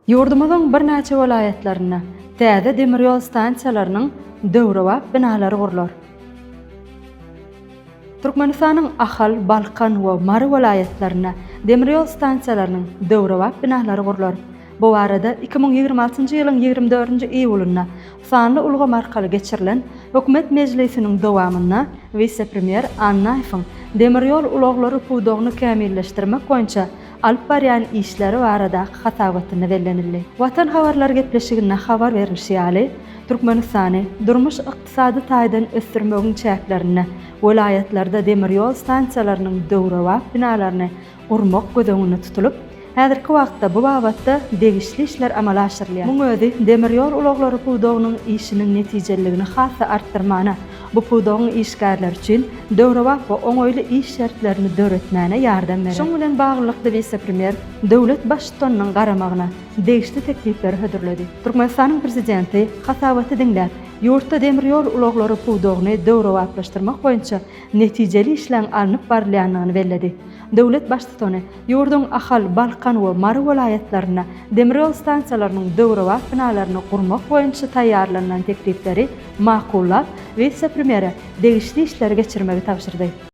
Yurdumuzun bir näçe welaýatlaryna täze demiryol stansiýalarynyň döwrewap binalary gurular. Türkmenistanyň Ahal, Balkan we Mary welaýatlaryna demiryol stansiýalarynyň döwrewap binalary gurular. Bu arada 2026-njy ýylyň 24-nji iýulyna sanly ulgam arkaly geçirilen Hökümet Mejlisiniň dowamyna vice-premier Anna Ayfyň demiryol ulaglary puwdogyny kämilleşdirmek boýunça alyp barýan işleri barada hasabatyny bellenildi. Watan habarlary gepleşigine habar berýär ýaly Türkmenistany durmuş ykdysady taýdan ösdürmegiň çäklerini welaýatlarda demiryol stansiýalarynyň döwrewap binalaryny gurmak gözeňinde tutulup, häzirki wagtda bu babatda degişli işler amala aşyrylýar. Muň özi demiryol ulaglary puwdogynyň işiniň netijeligini hassa artdyrmana, bu puwdogyň işgärler üçin döwrewap we oňoýly iş şertlerini döretmäne ýardam berýär. Şoň bilen baglykda vice-premier döwlet başçysynyň garamagyna degişli teklipler hödürledi. Türkmenistanyň prezidenti hasabaty diňläp, ýurtda demiryol ulaglary puwdogyny döwrewaplaşdyrmak boýunça netijeli işler alınıp barylýanyny belledi. Döwlet başçysyny ýurdun Ahal, Balkan we Mary welaýatlaryna demiryol stansiýalarynyň döwrewap binalaryny gurmak boýunça taýýarlanan teklipleri makullap, vice-premiere degişli işler geçirmegi tapşyrdy.